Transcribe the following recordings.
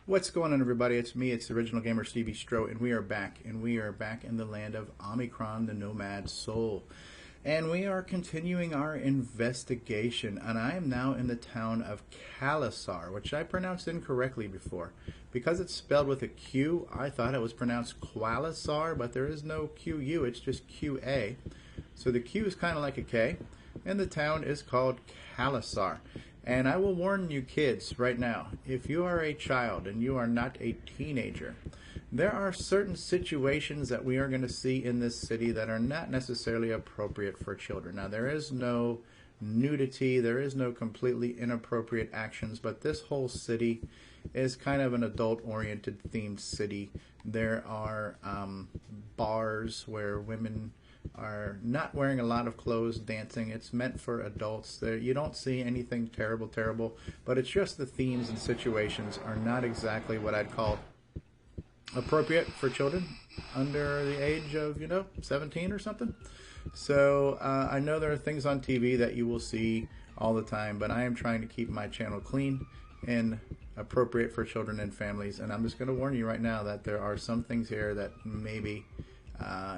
What's going on, everybody? It's me, it's the original gamer StevieStrow, and we are back. And we are back in the land of Omikron the Nomad Soul. And we are continuing our investigation. And I am now in the town of Khalasar, which I pronounced incorrectly before. Because it's spelled with a Q, I thought it was pronounced Qualasar, but there is no QU, it's just QA. So the Q is kind of like a K, and the town is called Khalasar. And I will warn you kids right now, if you are a child and you are not a teenager, there are certain situations that we are going to see in this city that are not necessarily appropriate for children. Now, there is no nudity, there is no completely inappropriate actions, but this whole city is kind of an adult-oriented themed city. There are bars where women are not wearing a lot of clothes dancing. It's meant for adults. There, you don't see anything terrible, but it's just the themes and situations are not exactly what I'd call appropriate for children under the age of, 17 or something. So I know there are things on TV that you will see all the time, but I am trying to keep my channel clean and appropriate for children and families. And I'm just going to warn you right now that there are some things here that maybe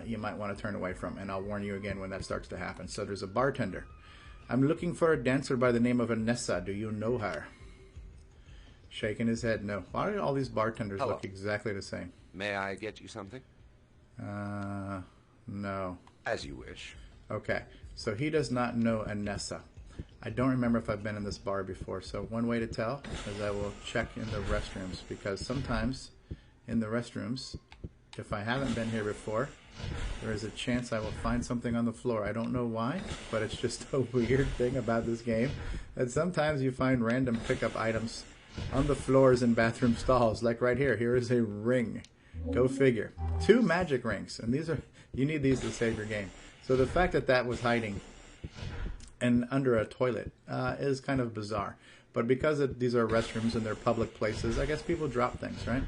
you might want to turn away from, and I'll warn you again when that starts to happen. So there's a bartender. I'm looking for a dancer by the name of Anissa. Do you know her? Shaking his head, no. Why do all these bartenders look exactly the same? May I get you something? No. As you wish. Okay, so he does not know Anissa. I don't remember if I've been in this bar before, so one way to tell is I will check in the restrooms, because sometimes in the restrooms, if I haven't been here before, there is a chance I will find something on the floor. I don't know why, but it's just a weird thing about this game that sometimes you find random pickup items on the floors in bathroom stalls. Like right here. Here is a ring. Go figure. 2 magic rings, and you need these to save your game. So the fact that that was hiding and under a toilet is kind of bizarre. But because these are restrooms and they're public places, I guess people drop things, right?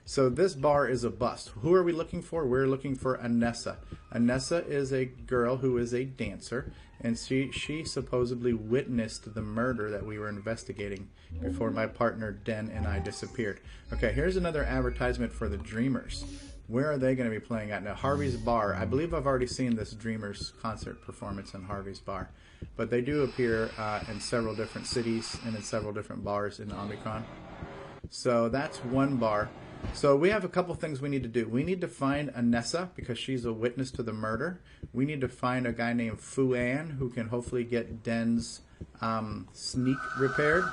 So this bar is a bust. Who are we looking for? We're looking for Anissa. Anissa is a girl who is a dancer, and she supposedly witnessed the murder that we were investigating before my partner Den and I disappeared. Okay, here's another advertisement for the Dreamers. Where are they going to be playing at? Now, Harvey's Bar. I believe I've already seen this Dreamers concert performance in Harvey's Bar. But they do appear in several different cities and in several different bars in Omicron. So that's one bar. So we have a couple things we need to do. We need to find Anissa because she's a witness to the murder. We need to find a guy named Fuan who can hopefully get Den's sneak repaired.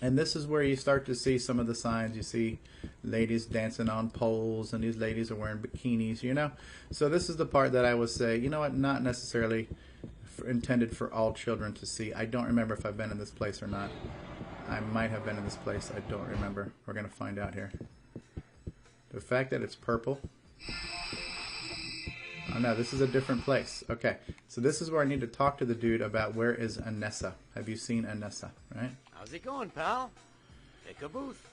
And this is where you start to see some of the signs. You see ladies dancing on poles, and these ladies are wearing bikinis, So this is the part that I would say, you know what, not necessarily intended for all children to see. I don't remember if I've been in this place or not. I might have been in this place. I don't remember. We're going to find out here. The fact that it's purple. Oh, no, this is a different place. Okay, so this is where I need to talk to the dude about where is Anissa. Have you seen Anissa, right? How's it going, pal? Take a booth.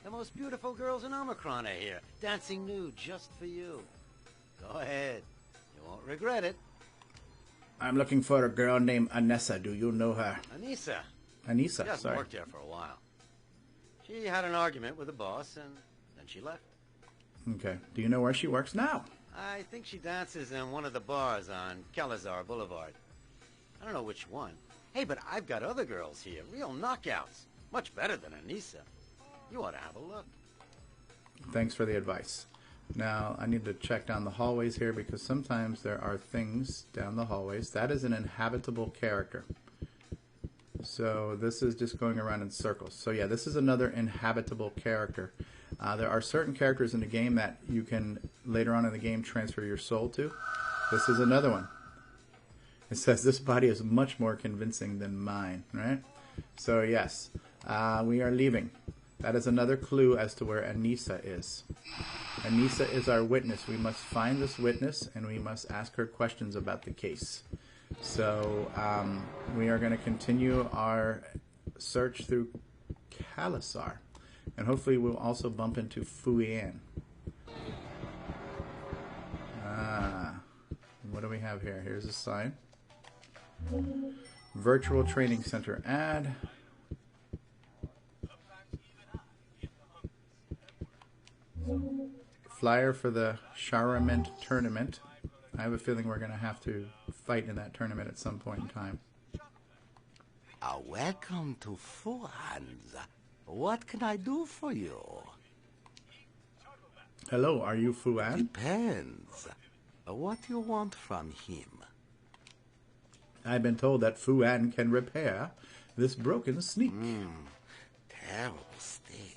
The most beautiful girls in Omicron are here, dancing nude just for you. Go ahead. You won't regret it. I'm looking for a girl named Anissa. Do you know her? Anissa. Anissa, She hasn't sorry. worked here for a while. She had an argument with the boss, and then she left. Okay. Do you know where she works now? I think she dances in one of the bars on Khalasar Boulevard. I don't know which one. Hey, but I've got other girls here, real knockouts. Much better than Anissa. You ought to have a look. Thanks for the advice. Now, I need to check down the hallways here because sometimes there are things down the hallways. That is an inhabitable character. So this is just going around in circles. So yeah, this is another inhabitable character. There are certain characters in the game that you can, later on in the game, transfer your soul to. This is another one. It says, this body is much more convincing than mine, right? So yes, we are leaving. That is another clue as to where Anissa is. Anissa is our witness. We must find this witness, and we must ask her questions about the case. So we are going to continue our search through Khalasar, and hopefully we'll also bump into Fuyan. What do we have here? Here's a sign. Virtual Training Center ad. Flyer for the Charament tournament. I have a feeling we're going to have to fight in that tournament at some point in time. Welcome to Fuhan's. What can I do for you? Hello, are you Fuan? Depends. What you want from him? I've been told that Fuan can repair this broken sneak. Terrible state.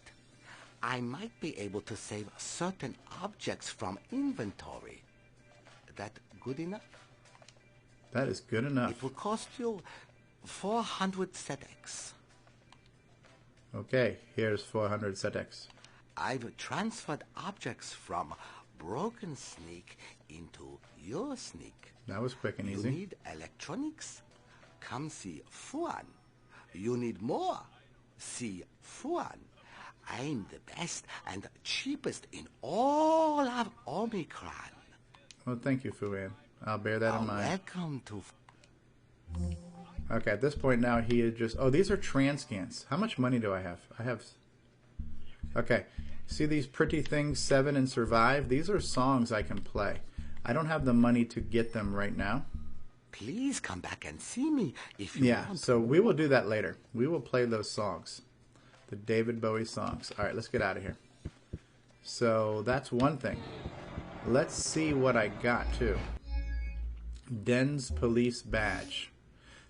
I might be able to save certain objects from inventory. That good enough? That is good enough. It will cost you 400 sedex. Okay, here's 400 sedex. I've transferred objects from broken sneak into your sneak. That was quick and You easy. need electronics? Come see Fuan. You need more? See Fuan. I'm the best and cheapest in all of Omikron. Well, thank you, Fuan. I'll bear that in mind. Welcome to... Okay, at this point now, he is just... Oh, these are transcans. How much money do I have? I have... Okay, see these pretty things, 7 and Survive? These are songs I can play. I don't have the money to get them right now. Please come back and see me if you Yeah, want. so we will do that later. We will play those songs. The David Bowie songs. All right, let's get out of here. So that's one thing. Let's see what I got, too. Den's police badge.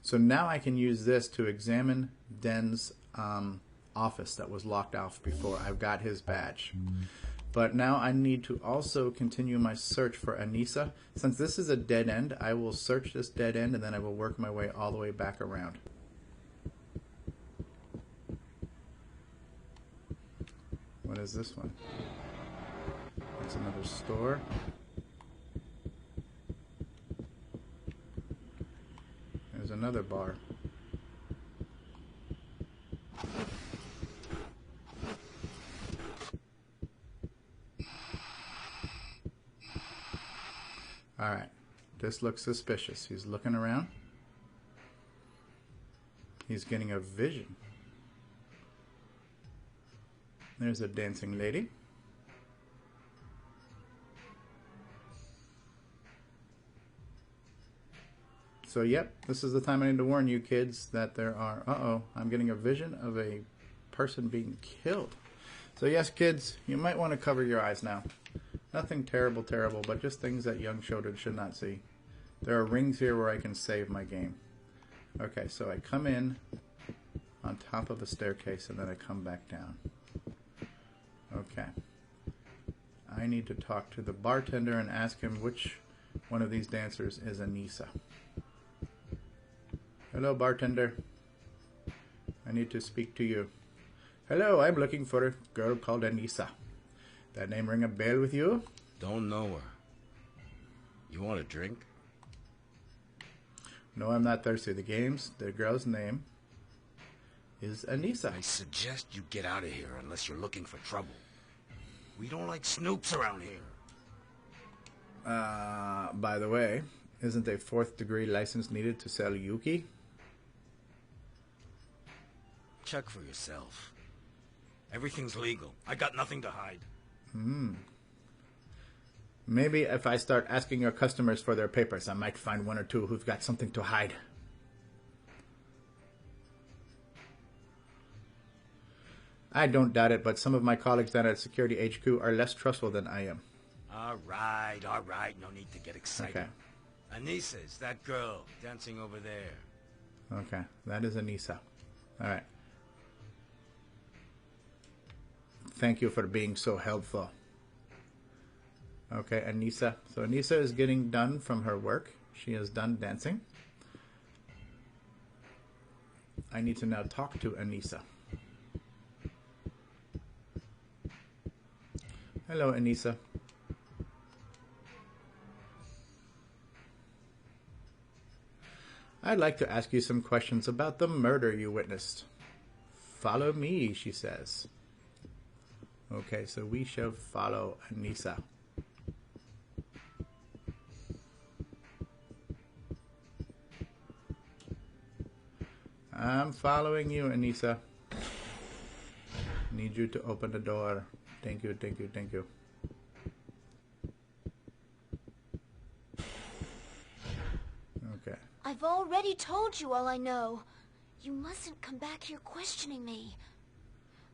So now I can use this to examine Den's office that was locked off before. I've got his badge. But now I need to also continue my search for Anissa. Since this is a dead end, I will search this dead end and then I will work my way all the way back around. What is this one? It's another store. There's another bar. Alright, this looks suspicious. He's looking around. He's getting a vision. There's a dancing lady. So, yep, this is the time I need to warn you kids that there are... Uh-oh, I'm getting a vision of a person being killed. So, yes, kids, you might want to cover your eyes now. Nothing terrible, but just things that young children should not see. There are rings here where I can save my game. Okay, so I come in on top of a staircase and then I come back down. Okay. I need to talk to the bartender and ask him which one of these dancers is Anissa. Hello, bartender. I need to speak to you. Hello, I'm looking for a girl called Anissa. That name ring a bell with you? Don't know her. You want a drink? No, I'm not thirsty. The girl's name is Anissa. I suggest you get out of here unless you're looking for trouble. We don't like snoops around here. By the way, isn't a 4th degree license needed to sell Yuki? Check for yourself. Everything's legal. I got nothing to hide. Maybe if I start asking your customers for their papers, I might find one or two who've got something to hide. I don't doubt it, but some of my colleagues down at Security HQ are less trustful than I am. All right. No need to get excited. Okay. Anissa is that girl dancing over there. Okay, that is Anissa. All right. Thank you for being so helpful. Okay, Anissa. So Anissa is getting done from her work. She is done dancing. I need to now talk to Anissa. Hello, Anissa. I'd like to ask you some questions about the murder you witnessed. Follow me, she says. Okay, so we shall follow Anissa. I'm following you, Anissa. Need you to open the door. Thank you, thank you, thank you. Okay. I've already told you all I know. You mustn't come back here questioning me.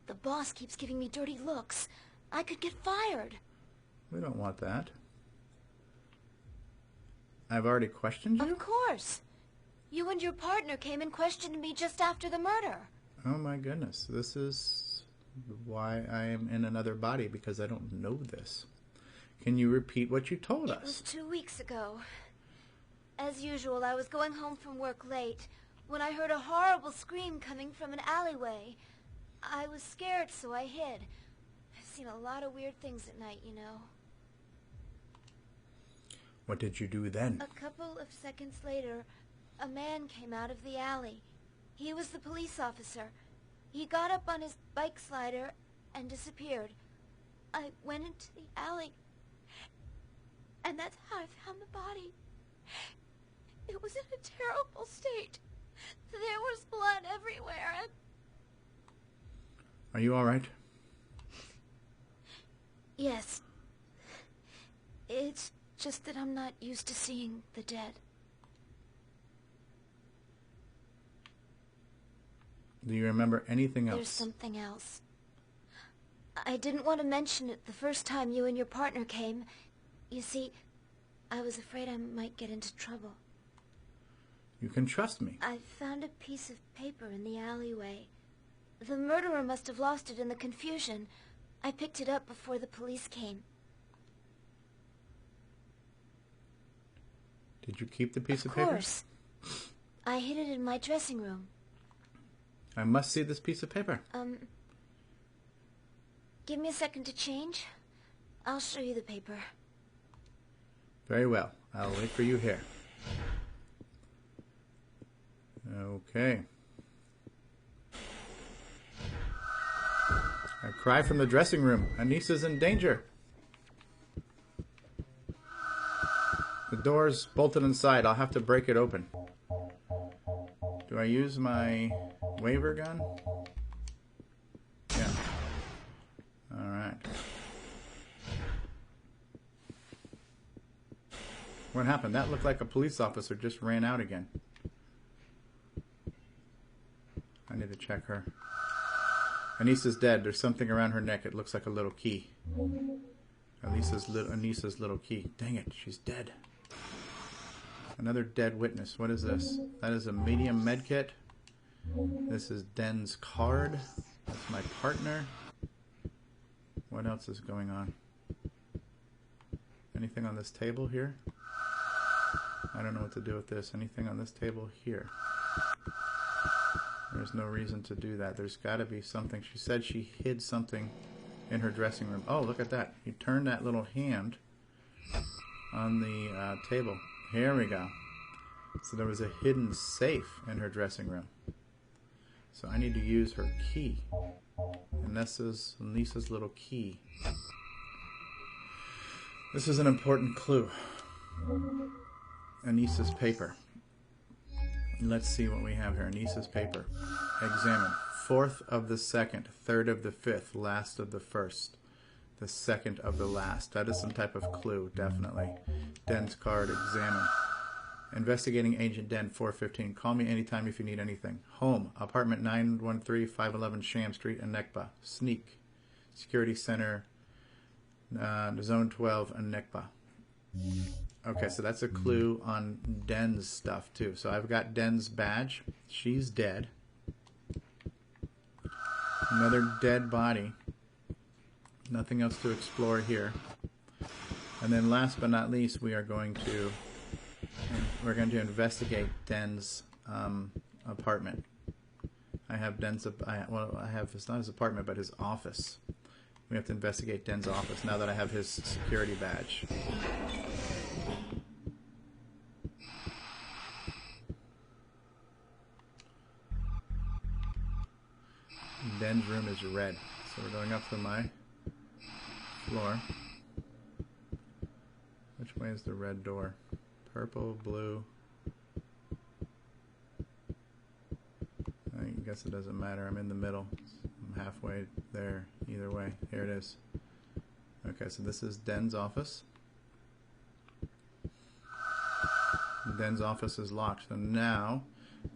The boss keeps giving me dirty looks. I could get fired. We don't want that. I've already questioned you? Of course. You and your partner came and questioned me just after the murder. Oh my goodness. This is why I am in another body, because I don't know this. Can you repeat what you told It was us? 2 weeks ago. As usual, I was going home from work late when I heard a horrible scream coming from an alleyway. I was scared, so I hid. I've seen a lot of weird things at night, you know. What did you do then? A couple of seconds later, a man came out of the alley. He was the police officer. He got up on his bike slider and disappeared. I went into the alley, and that's how I found the body. It was in a terrible state. There was blood everywhere, and... Are you all right? Yes. It's just that I'm not used to seeing the dead. Do you remember anything else? There's something else. I didn't want to mention it the first time you and your partner came. You see, I was afraid I might get into trouble. You can trust me. I found a piece of paper in the alleyway. The murderer must have lost it in the confusion. I picked it up before the police came. Did you keep the piece of Of paper? course. I hid it in my dressing room. I must see this piece of paper. Give me a second to change. I'll show you the paper. Very well. I'll wait for you here. Okay. A cry from the dressing room. Anissa's in danger. The door's bolted inside. I'll have to break it open. Do I use my waiver gun? Yeah. Alright. What happened? That looked like a police officer just ran out again. I need to check her. Anissa's dead. There's something around her neck. It looks like a little key. Anissa's little key. Dang it, she's dead. Another dead witness. What is this? That is a medium medkit. This is Den's card. That's my partner. What else is going on? Anything on this table here? I don't know what to do with this. Anything on this table here? There's no reason to do that. There's got to be something. She said she hid something in her dressing room. Oh, look at that. You turned that little hand on the table. Here we go. So there was a hidden safe in her dressing room. So I need to use her key. Anissa's little key. This is an important clue. Anissa's paper. Let's see what we have here. Anissa's paper. Examine. 4th of the 2nd, 3rd of the 5th, last of the 1st, the 2nd of the last. That is some type of clue, definitely. Den's card. Examine. Investigating Agent Den, 415. Call me anytime if you need anything. Home. Apartment 913, 511 Sham Street, Anekba. Sneak. Security Center, Zone 12, Anekba. Okay, so that's a clue on Den's stuff, too. So I've got Den's badge. She's dead. Another dead body. Nothing else to explore here. And then last but not least, we're going to investigate Den's apartment. I have Den's, it's not his apartment, but his office. We have to investigate Den's office now that I have his security badge. Den's room is red, so we're going up to my floor. Which way is the red door? Purple, blue. I guess it doesn't matter. I'm in the middle. I'm halfway there either way. Here it is. Okay, so this is Den's office. Den's office is locked. So now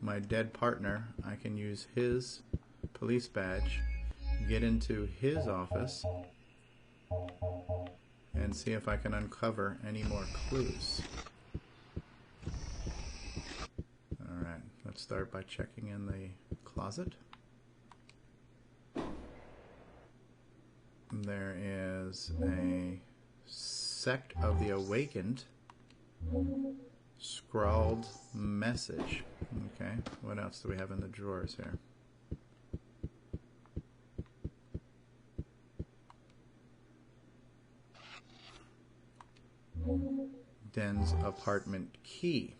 my dead partner, I can use his police badge, get into his office, and see if I can uncover any more clues. Alright, let's start by checking in the closet. There is a Sect of the Awakened scrawled message. Okay, what else do we have in the drawers here? Den's apartment key.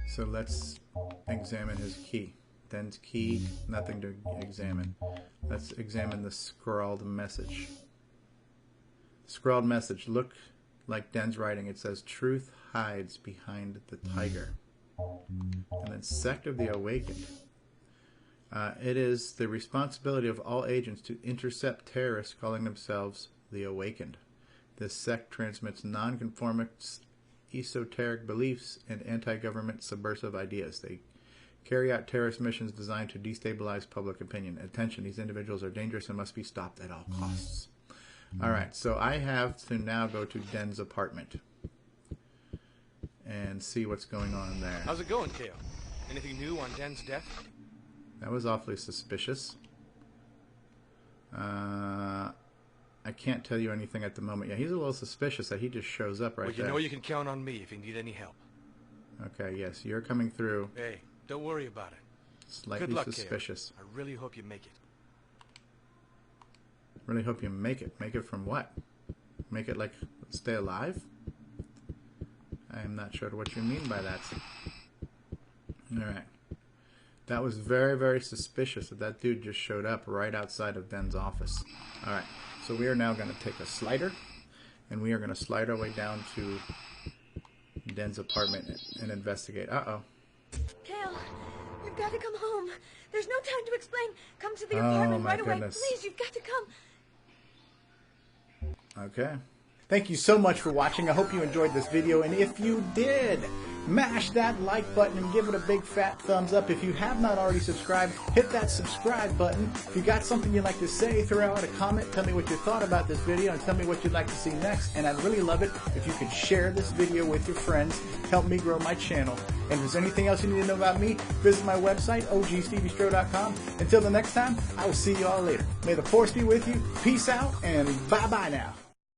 So let's examine his key. Den's key, nothing to examine. Let's examine the scrawled message. Scrawled message, look like Den's writing. It says, "Truth hides behind the tiger." And then Sect of the Awakened. It is the responsibility of all agents to intercept terrorists calling themselves the Awakened. This sect transmits nonconformist, esoteric beliefs and anti-government subversive ideas. They carry out terrorist missions designed to destabilize public opinion. Attention, these individuals are dangerous and must be stopped at all costs. Alright, so I have to now go to Den's apartment and see what's going on there. How's it going, Kale? Anything new on Den's death? That was awfully suspicious. I can't tell you anything at the moment. Yeah, he's a little suspicious that he just shows up right Well, you there. know you can count on me if you need any help. Okay, yes, you're coming through. Hey, don't worry about it. Slightly Good luck, suspicious. Kale. I really hope you make it. Really hope you make it. Make it from what? Make it like stay alive? I am not sure what you mean by that. Alright. That was very, very suspicious that dude just showed up right outside of Den's office. Alright, so we are now going to take a slider, and we are going to slide our way down to Den's apartment and investigate. Uh-oh. Kale, you've got to come home. There's no time to explain. Come to the apartment my right away. goodness. Please, you've got to come. Okay. Thank you so much for watching. I hope you enjoyed this video, and if you did, mash that like button and give it a big fat thumbs up. If you have not already subscribed, hit that subscribe button. If you got something you'd like to say, throw out a comment, tell me what you thought about this video, and tell me what you'd like to see next. And I'd really love it if you could share this video with your friends. Help me grow my channel. And if there's anything else you need to know about me, visit my website, ogStevieStrow.com. Until the next time, I will see you all later. May the force be with you. Peace out, and bye-bye now.